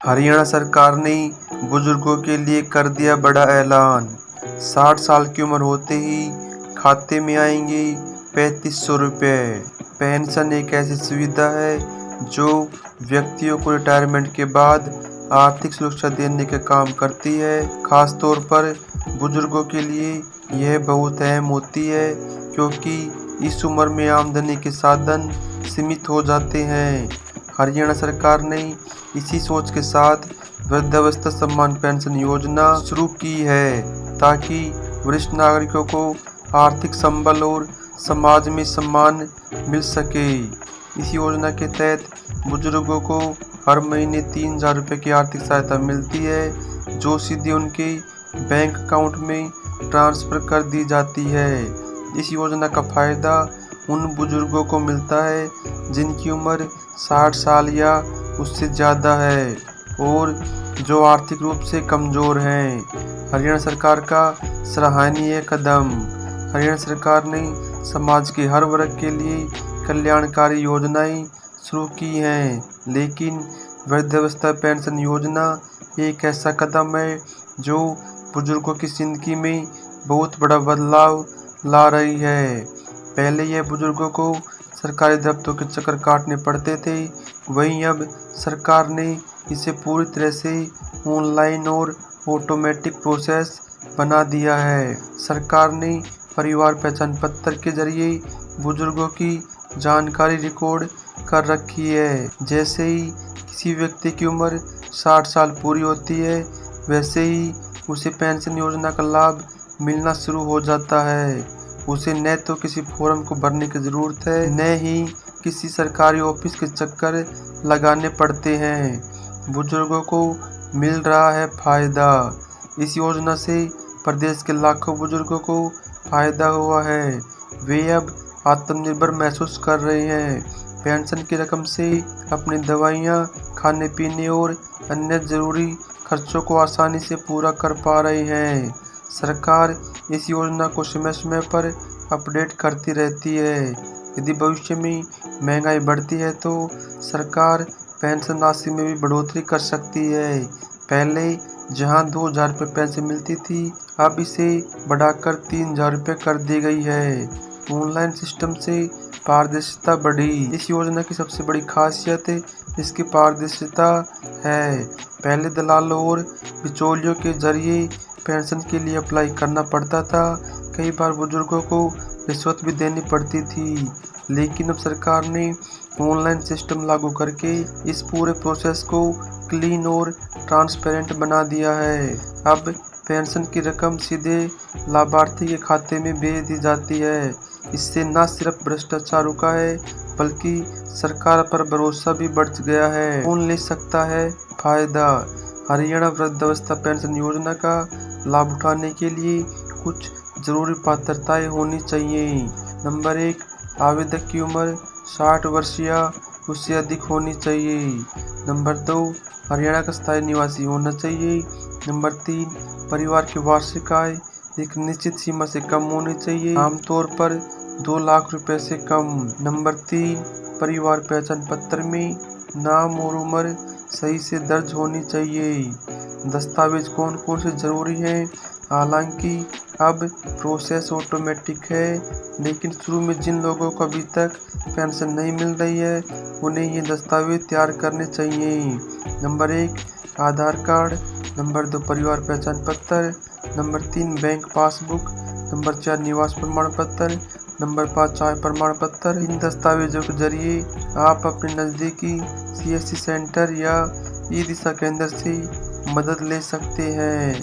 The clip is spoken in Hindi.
हरियाणा सरकार ने बुजुर्गों के लिए कर दिया बड़ा ऐलान। 60 साल की उम्र होते ही खाते में आएंगे 3500 रुपये। पेंशन एक ऐसी सुविधा है जो व्यक्तियों को रिटायरमेंट के बाद आर्थिक सुरक्षा देने का काम करती है। खास तौर पर बुजुर्गों के लिए यह बहुत अहम होती है, क्योंकि इस उम्र में आमदनी के साधन सीमित हो जाते हैं। हरियाणा सरकार ने इसी सोच के साथ वृद्धावस्था सम्मान पेंशन योजना शुरू की है, ताकि वरिष्ठ नागरिकों को आर्थिक संबल और समाज में सम्मान मिल सके। इस योजना के तहत बुजुर्गों को हर महीने 3000 रुपये की आर्थिक सहायता मिलती है, जो सीधे उनके बैंक अकाउंट में ट्रांसफर कर दी जाती है। इस योजना का फायदा उन बुजुर्गों को मिलता है जिनकी उम्र 60 साल या उससे ज़्यादा है और जो आर्थिक रूप से कमज़ोर हैं। हरियाणा सरकार का सराहनीय कदम। हरियाणा सरकार ने समाज के हर वर्ग के लिए कल्याणकारी योजनाएं शुरू की हैं, लेकिन वृद्धावस्था पेंशन योजना एक ऐसा कदम है जो बुजुर्गों की जिंदगी में बहुत बड़ा बदलाव ला रही है। पहले यह बुजुर्गों को सरकारी दफ्तरों के चक्कर काटने पड़ते थे, वहीं अब सरकार ने इसे पूरी तरह से ऑनलाइन और ऑटोमेटिक प्रोसेस बना दिया है। सरकार ने परिवार पहचान पत्र के जरिए बुजुर्गों की जानकारी रिकॉर्ड कर रखी है। जैसे ही किसी व्यक्ति की उम्र 60 साल पूरी होती है, वैसे ही उसे पेंशन योजना का लाभ मिलना शुरू हो जाता है। उसे न तो किसी फॉर्म को भरने की ज़रूरत है, न ही किसी सरकारी ऑफिस के चक्कर लगाने पड़ते हैं। बुजुर्गों को मिल रहा है फायदा। इस योजना से प्रदेश के लाखों बुजुर्गों को फायदा हुआ है। वे अब आत्मनिर्भर महसूस कर रहे हैं। पेंशन की रकम से अपनी दवाइयाँ, खाने पीने और अन्य ज़रूरी खर्चों को आसानी से पूरा कर पा रहे हैं। सरकार इस योजना को समय समय पर अपडेट करती रहती है। यदि भविष्य में महंगाई बढ़ती है तो सरकार पेंशन राशि में भी बढ़ोतरी कर सकती है। पहले जहां 2000 रुपये पेंशन मिलती थी, अब इसे बढ़ाकर 3000 रुपये कर दी गई है। ऑनलाइन सिस्टम से पारदर्शिता बढ़ी। इस योजना की सबसे बड़ी खासियत इसकी पारदर्शिता है। पहले दलालों और बिचौलियों के जरिए पेंशन के लिए अप्लाई करना पड़ता था। कई बार बुजुर्गों को रिश्वत भी देनी पड़ती थी, लेकिन अब सरकार ने ऑनलाइन सिस्टम लागू करके इस पूरे प्रोसेस को क्लीन और ट्रांसपेरेंट बना दिया है। अब पेंशन की रकम सीधे लाभार्थी के खाते में भेज दी जाती है। इससे न सिर्फ भ्रष्टाचार रुका है, बल्कि सरकार पर भरोसा भी बढ़ गया है। कौन ले सकता है फायदा? हरियाणा वृद्धावस्था पेंशन योजना का लाभ उठाने के लिए कुछ जरूरी पात्रताएं होनी चाहिए। नंबर 1, आवेदक की उम्र 60 वर्ष या उससे अधिक होनी चाहिए। नंबर 2, हरियाणा का स्थायी निवासी होना चाहिए। नंबर 3, परिवार की वार्षिक आय एक निश्चित सीमा से कम होनी चाहिए, आमतौर पर 2 लाख रुपए से कम। नंबर 3, परिवार पहचान पत्र में नाम और उम्र सही से दर्ज होनी चाहिए। दस्तावेज कौन कौन से जरूरी हैं? हालांकि अब प्रोसेस ऑटोमेटिक है, लेकिन शुरू में जिन लोगों को अभी तक पेंशन नहीं मिल रही है, उन्हें ये दस्तावेज तैयार करने चाहिए। नंबर 1, आधार कार्ड। नंबर 2, परिवार पहचान पत्र। Number 3, bank passbook. नंबर 4, निवास प्रमाण पत्र। नंबर 5, आय प्रमाण पत्र। इन दस्तावेजों के जरिए आप अपने नज़दीकी CSC सेंटर या ई दिशा केंद्र से मदद ले सकते हैं।